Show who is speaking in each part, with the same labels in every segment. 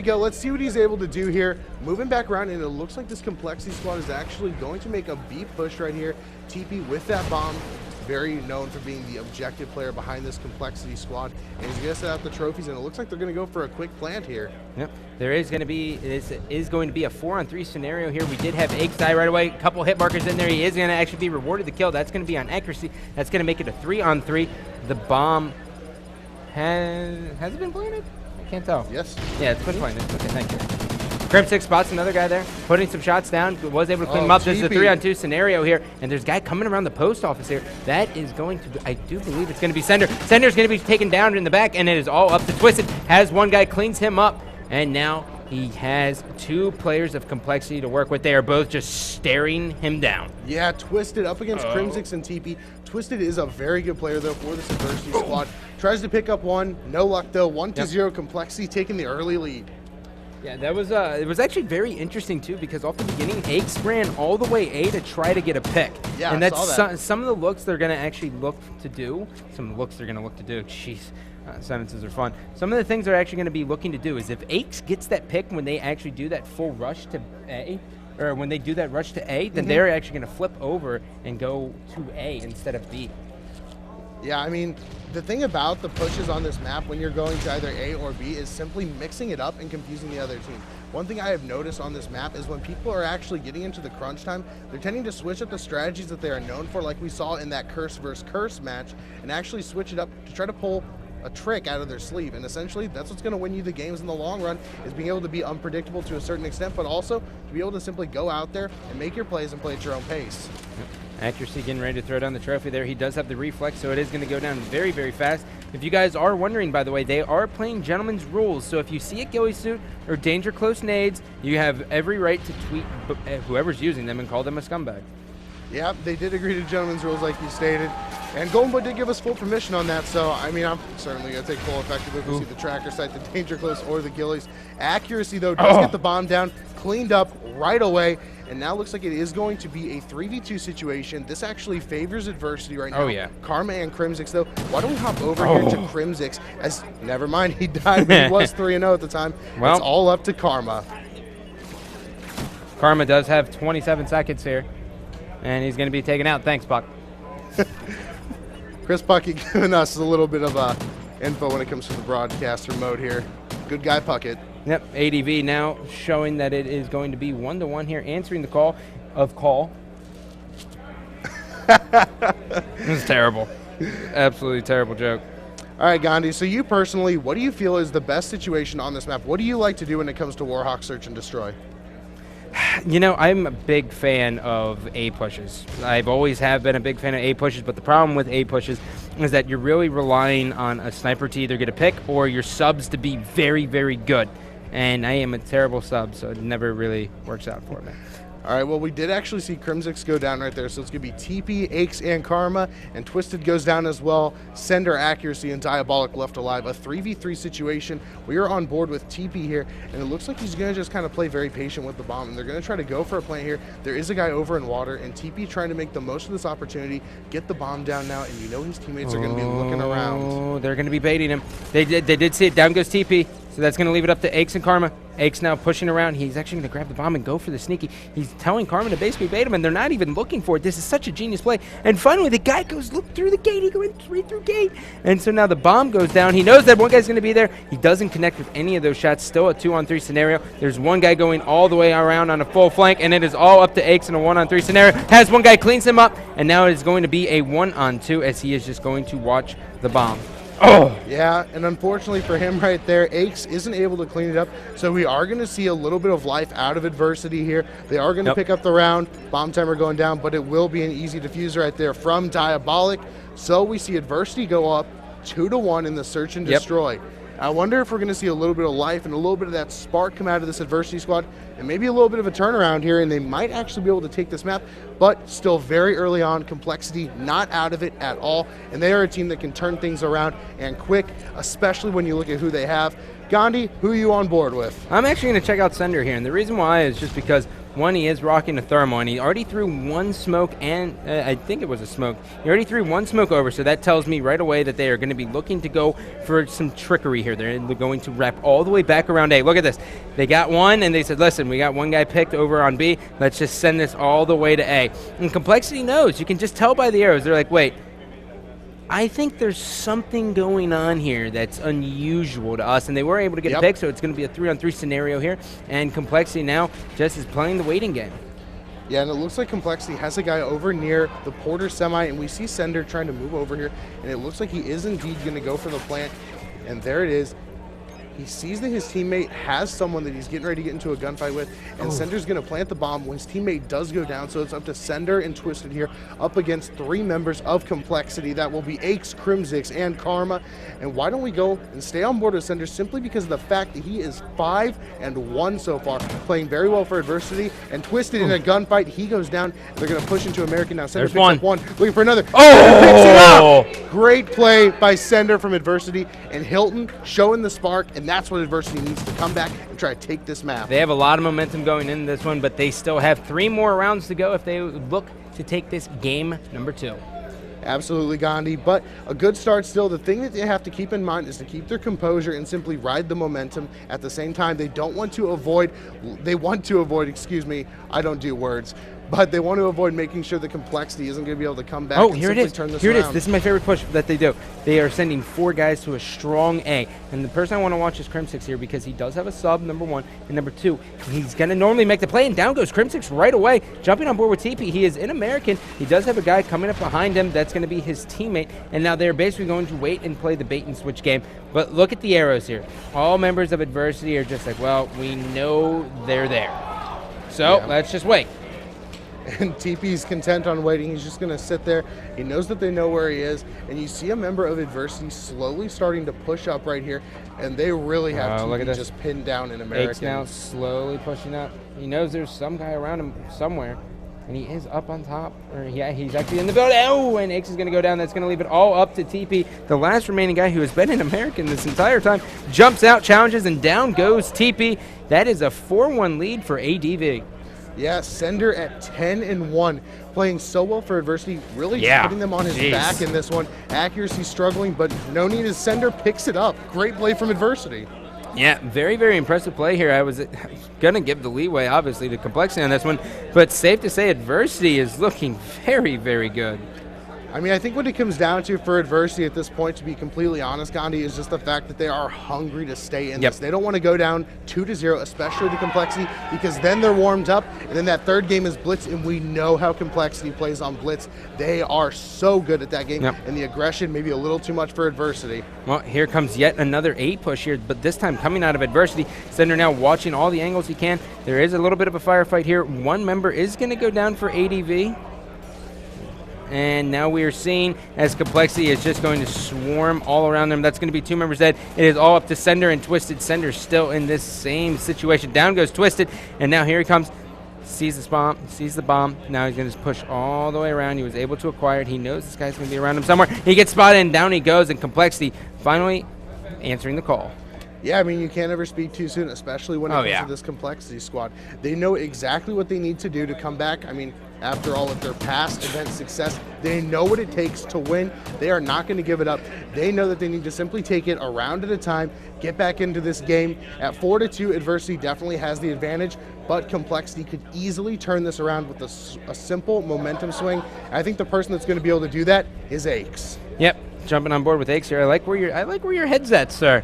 Speaker 1: Go. Let's see what he's able to do here. Moving back around, and it looks like this complexity squad is actually going to make a B push right here. TP with that bomb, very known for being the objective player behind this complexity squad, and he's going to set out the trophies, and it looks like they're going to go for a quick plant here.
Speaker 2: Yep, there is going to be a 4-on-3 scenario here. We did have Aches die right away, a couple hit markers in there. He is going to actually be rewarded the kill. That's going to be on accuracy. That's going to make it a 3-on-3. The bomb has it been planted? Can't tell.
Speaker 1: Yes.
Speaker 2: Yeah, it's been planted. Okay, thank you. Crimsix spots another guy there, putting some shots down, was able to clean him up. This is a 3-on-2 scenario here, and there's a guy coming around the post office here. That is going to, I do believe it's going to be Sender. Sender's going to be taken down in the back, and it is all up to Twisted. Has one guy, cleans him up, and now he has 2 players of complexity to work with. They are both just staring him down.
Speaker 1: Yeah, Twisted up against Crimsix and TP. Twisted is a very good player, though, for this adversity squad. Tries to pick up one. No luck, though. 1-0 complexity, taking the early lead.
Speaker 2: Yeah, that was it was actually very interesting, too, because off the beginning, Aches ran all the way A to try to get a pick.
Speaker 1: Yeah,
Speaker 2: and
Speaker 1: I
Speaker 2: that's
Speaker 1: saw that.
Speaker 2: Some of the looks they're going to actually look to do. Some of the looks they're going to look to do. Jeez. Sentences are fun. Some of the things they're actually going to be looking to do is if Aches gets that pick when they actually do that full rush to A, or when they do that rush to A, then they're actually going to flip over and go to A instead of B.
Speaker 1: Yeah, I mean, the thing about the pushes on this map when you're going to either A or B is simply mixing it up and confusing the other team. One thing I have noticed on this map is when people are actually getting into the crunch time, they're tending to switch up the strategies that they are known for, like we saw in that Curse versus Curse match, and actually switch it up to try to pull a trick out of their sleeve. And essentially, that's what's going to win you the games in the long run, is being able to be unpredictable to a certain extent, but also to be able to simply go out there and make your plays and play at your own pace.
Speaker 2: Accuracy getting ready to throw down the trophy there. He does have the reflex, so it is going to go down very, very fast. If you guys are wondering, by the way, they are playing gentleman's rules. So if you see a ghillie suit or danger close nades, you have every right to tweet whoever's using them and call them a scumbag.
Speaker 1: Yeah, they did agree to gentleman's rules like you stated. And Golden Boy did give us full permission on that, so I mean, I'm certainly going to take full effect if we see the tracker site, the danger close, or the ghillies. Accuracy, though, does get the bomb down, cleaned up right away, and now looks like it is going to be a 3v2 situation. This actually favors adversity right now.
Speaker 2: Oh, yeah.
Speaker 1: Karma and Crimsix, though. Why don't we hop over here to Crimsix, as, never mind, he died, but he was 3-0 at the time.
Speaker 2: Well,
Speaker 1: it's all up to Karma.
Speaker 2: Karma does have 27 seconds here, and he's going to be taken out. Thanks, Buck.
Speaker 1: Chris Puckett giving us a little bit of info when it comes to the broadcaster mode here. Good guy, Puckett.
Speaker 2: Yep, ADV now showing that it is going to be 1-1 here, answering the call of call. This is terrible. Absolutely terrible joke.
Speaker 1: All right, Gandhi, so you personally, what do you feel is the best situation on this map? What do you like to do when it comes to Warhawk Search and Destroy?
Speaker 2: You know, I'm a big fan of A pushes. I've always have been a big fan of A pushes, but the problem with A pushes is that you're really relying on a sniper to either get a pick or your subs to be very, very good. And I am a terrible sub, so it never really works out for me.
Speaker 1: All right, well, we did actually see Crimsix go down right there, so it's going to be TP, Aches, and Karma, and Twisted goes down as well. Sender, Accuracy, and Diabolic left alive. A 3v3 situation. We are on board with TP here, and it looks like he's going to just kind of play very patient with the bomb, and they're going to try to go for a plant here. There is a guy over in water, and TP trying to make the most of this opportunity, get the bomb down now, and you know his teammates are going to be looking around.
Speaker 2: Oh, they're going to be baiting him. They did see it. Down goes TP. So that's going to leave it up to Aches and Karma. Aches now pushing around. He's actually going to grab the bomb and go for the sneaky. He's telling Karma to basically bait him, and they're not even looking for it. This is such a genius play. And finally, the guy goes, look through the gate. He goes right through gate. And so now the bomb goes down. He knows that one guy's going to be there. He doesn't connect with any of those shots. Still a 2-on-3 scenario. There's one guy going all the way around on a full flank, and it is all up to Aches in a 1-on-3 scenario. Has one guy, cleans him up, and now it is going to be a 1-on-2 as he is just going to watch the bomb. Oh!
Speaker 1: Yeah, and unfortunately for him right there, Aches isn't able to clean it up, so we are going to see a little bit of life out of adversity here. They are going to pick up the round, bomb timer going down, but it will be an easy defuse right there from Diabolic. So we see adversity go up 2-1 in the search and destroy. I wonder if we're going to see a little bit of life and a little bit of that spark come out of this adversity squad, and maybe a little bit of a turnaround here, and they might actually be able to take this map, but still very early on. Complexity not out of it at all, and they are a team that can turn things around and quick, especially when you look at who they have. Gandhi, who are you on board with?
Speaker 2: I'm actually going to check out Sender here, and the reason why is just because One, he is rocking a thermal, and he already threw one smoke, and I think it was a smoke. He already threw one smoke over, so that tells me right away that they are going to be looking to go for some trickery here. They're going to wrap all the way back around A. Look at this. They got one, and they said, listen, we got one guy picked over on B. Let's just send this all the way to A. And Complexity knows. You can just tell by the arrows. They're like, wait, I think there's something going on here that's unusual to us, and they were able to get a pick, so it's going to be a 3-on-3 scenario here, and Complexity now just is playing the waiting game.
Speaker 1: Yeah, and it looks like Complexity has a guy over near the Porter semi, and we see Sender trying to move over here, and it looks like he is indeed going to go for the plant, and there it is. He sees that his teammate has someone that he's getting ready to get into a gunfight with, and Sender's going to plant the bomb when his teammate does go down. So it's up to Sender and Twisted here, up against 3 members of Complexity. That will be Aches, Crimzix, and Karma. And why don't we go and stay on board with Sender simply because of the fact that he is 5-1 so far, playing very well for Adversity. And Twisted in a gunfight, he goes down. They're going to push into American now. Sender picks up one, looking for another.
Speaker 2: Oh!
Speaker 1: Picks it up! Great play by Sender from Adversity, and Hilton showing the spark, and that's what Adversity needs to come back and try to take this map.
Speaker 2: They have a lot of momentum going into this one, but they still have 3 more rounds to go if they look to take this game number 2.
Speaker 1: Absolutely, Gandhi, but a good start still. The thing that they have to keep in mind is to keep their composure and simply ride the momentum. At the same time, they want to avoid, excuse me, I don't do words, but they want to avoid making sure the Complexity isn't going to be able to come back and
Speaker 2: here it is.
Speaker 1: turn this
Speaker 2: Here
Speaker 1: around.
Speaker 2: it is. This is my favorite push that they do. They are sending 4 guys to a strong A. And the person I want to watch is Crimzix here because he does have a sub, number 1. And number 2, he's going to normally make the play. And down goes Crimzix right away, jumping on board with TP. He is in American. He does have a guy coming up behind him. That's going to be his teammate. And now they're basically going to wait and play the bait and switch game. But look at the arrows here. All members of Adversity are just like, well, we know they're there. So let's just wait.
Speaker 1: And TP's content on waiting. He's just going to sit there. He knows that they know where he is. And you see a member of Adversity slowly starting to push up right here. And they really have TP just pinned down in American.
Speaker 2: Aches now slowly pushing up. He knows there's some guy around him somewhere. And he is up on top. Or yeah, he's actually in the building. Oh, and Aches is going to go down. That's going to leave it all up to TP. The last remaining guy who has been in American this entire time jumps out, challenges, and down goes TP. That is a 4-1 lead for ADV.
Speaker 1: Yeah, Sender at 10-1, playing so well for Adversity, really just putting them on his back in this one. Accuracy struggling, but no need as Sender picks it up. Great play from Adversity.
Speaker 2: Yeah, very, very impressive play here. I was going to give the leeway, obviously, to Complexity on this one, but safe to say Adversity is looking very, very good.
Speaker 1: I mean, I think what it comes down to for Adversity at this point, to be completely honest, Gandhi, is just the fact that they are hungry to stay in this. They don't want to go down 2-0, especially to Complexity, because then they're warmed up, and then that third game is Blitz, and we know how Complexity plays on Blitz. They are so good at that game, and the aggression maybe a little too much for Adversity.
Speaker 2: Well, here comes yet another A push here, but this time coming out of Adversity. Sender now watching all the angles he can. There is a little bit of a firefight here. One member is going to go down for ADV. And now we are seeing as Complexity is just going to swarm all around them. That's going to be 2 members dead. It is all up to Sender and Twisted. Sender still in this same situation. Down goes Twisted, and now here he comes. Sees the bomb. Now he's going to just push all the way around. He was able to acquire it. He knows this guy's going to be around him somewhere. He gets spotted, and down he goes, and Complexity finally answering the call.
Speaker 1: Yeah, I mean, you can't ever speak too soon, especially when it comes to this Complexity squad. They know exactly what they need to do to come back. I mean, after all of their past event success, they know what it takes to win. They are not going to give it up. They know that they need to simply take it a round at a time, get back into this game. At 4-2, Adversity definitely has the advantage, but Complexity could easily turn this around with a simple momentum swing. I think the person that's going to be able to do that is Aches.
Speaker 2: Yep, jumping on board with Aches here. I like where your head's at, sir.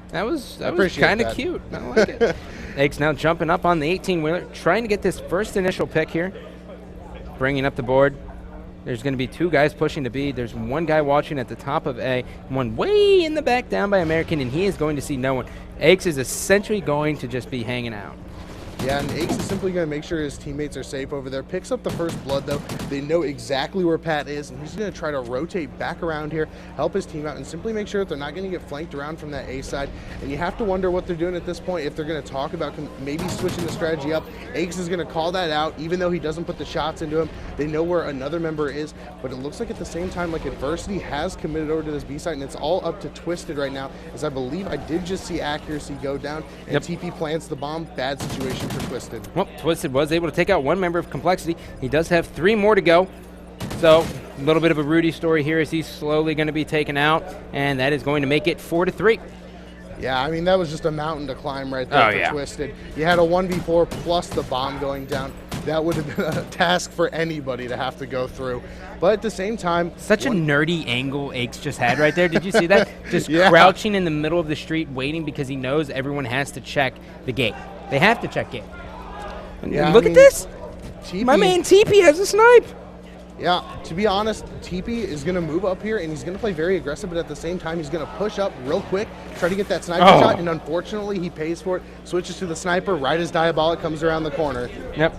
Speaker 2: That was kind of cute. I like it. Aches now jumping up on the 18-wheeler, trying to get this first initial pick here. Bringing up the board. There's going to be 2 guys pushing to B. There's 1 guy watching at the top of A, 1 way in the back down by American, and he is going to see no one. Aches is essentially going to just be hanging out.
Speaker 1: Yeah, and Aches is simply going to make sure his teammates are safe over there. Picks up the first blood, though. They know exactly where Pat is, and he's going to try to rotate back around here, help his team out, and simply make sure that they're not going to get flanked around from that A side. And you have to wonder what they're doing at this point, if they're going to talk about maybe switching the strategy up. Aches is going to call that out, even though he doesn't put the shots into him. They know where another member is, but it looks like at the same time, like Adversity has committed over to this B side, and it's all up to Twisted right now, as I believe I did just see Accuracy go down, and TP plants the bomb. Bad situation for Twisted.
Speaker 2: Well, Twisted was able to take out one member of Complexity. He does have 3 more to go. So a little bit of a Rudy story here as he's slowly going to be taken out, and that is going to make it 4-3.
Speaker 1: Yeah, I mean, that was just a mountain to climb right there for Twisted. You had a 1v4 plus the bomb going down. That would have been a task for anybody to have to go through. But at the same time...
Speaker 2: Such a nerdy angle Aches just had right there. Did you see that? Just crouching in the middle of the street waiting because he knows everyone has to check the gate. They have to check gate.
Speaker 1: Yeah,
Speaker 2: Look at this. My man TP has a snipe.
Speaker 1: Yeah, to be honest, TP is going to move up here, and he's going to play very aggressive, but at the same time, he's going to push up real quick, try to get that sniper shot, and unfortunately, he pays for it, switches to the sniper right as Diabolic comes around the corner.
Speaker 2: Yep.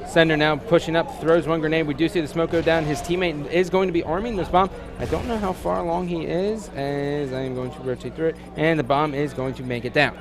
Speaker 2: Sender now pushing up, throws one grenade. We do see the smoke go down. His teammate is going to be arming this bomb. I don't know how far along he is, as I am going to rotate through it, and the bomb is going to make it down.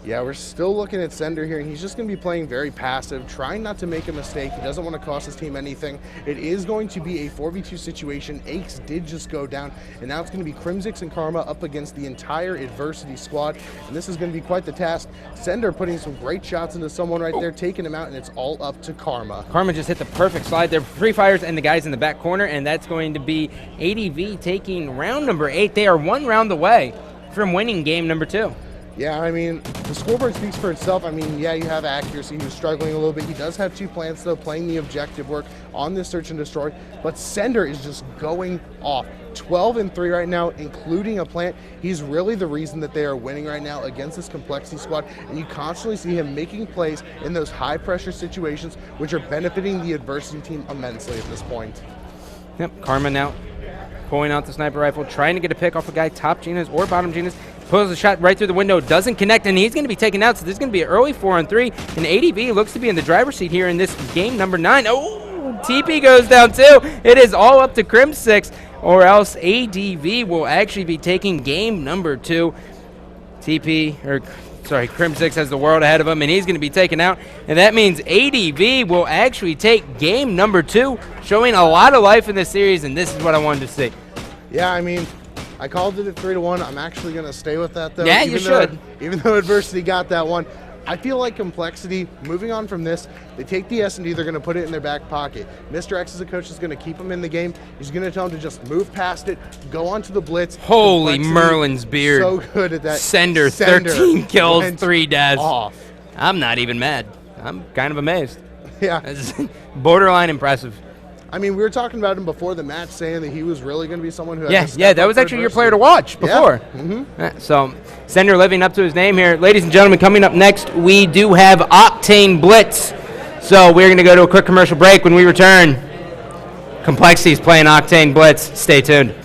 Speaker 1: Yeah, we're still looking at Sender here, and he's just going to be playing very passive, trying not to make a mistake. He doesn't want to cost his team anything. It is going to be a 4v2 situation. Aches did just go down, and now it's going to be Crimsix and Karma up against the entire Adversity squad, and this is going to be quite the task. Sender putting some great shots into someone right there, taking him out, and it's all up to Karma.
Speaker 2: Karma just hit the perfect slide there. Free fires and the guys in the back corner, and that's going to be ADV taking round number 8. They are 1 round away from winning game number 2.
Speaker 1: Yeah, I mean, the scoreboard speaks for itself. I mean, yeah, you have accuracy. He was struggling a little bit. He does have 2 plants, though, playing the objective work on this search and destroy. But Sender is just going off. 12-3 right now, including a plant. He's really the reason that they are winning right now against this Complexity squad. And you constantly see him making plays in those high-pressure situations, which are benefiting the Adversity team immensely at this point.
Speaker 2: Yep, Karma now pulling out the sniper rifle, trying to get a pick off a guy, top Genas or bottom Genas. Pulls a shot right through the window, doesn't connect, and he's going to be taken out. So this is going to be an early 4-on-3, and ADV looks to be in the driver's seat here in this game number 9. Oh, TP goes down too. It is all up to Crimsix, or else ADV will actually be taking game number 2. Crimsix has the world ahead of him, and he's going to be taken out, and that means ADV will actually take game number 2, showing a lot of life in this series, and this is what I wanted to see.
Speaker 1: Yeah, I mean, I called it at 3-1. I'm actually going to stay with that, though.
Speaker 2: Yeah, you should.
Speaker 1: Even though Adversity got that one, I feel like Complexity, moving on from this, they take the S&D, they're going to put it in their back pocket. Mr. X as a coach is going to keep him in the game. He's going to tell him to just move past it, go on to the blitz.
Speaker 2: Holy Merlin's beard.
Speaker 1: So good at that.
Speaker 2: Sender 13 kills, 3 deaths.
Speaker 1: Off.
Speaker 2: I'm not even mad. I'm kind of amazed.
Speaker 1: Yeah.
Speaker 2: That's borderline impressive.
Speaker 1: I mean, we were talking about him before the match, saying that he was really going to be someone who had
Speaker 2: Yeah, that was actually your player to watch before.
Speaker 1: Yeah. Mm-hmm.
Speaker 2: So, Sender living up to his name here. Ladies and gentlemen, coming up next, we do have Octane Blitz. So, we're going to go to a quick commercial break. When we return, Complexity is playing Octane Blitz. Stay tuned.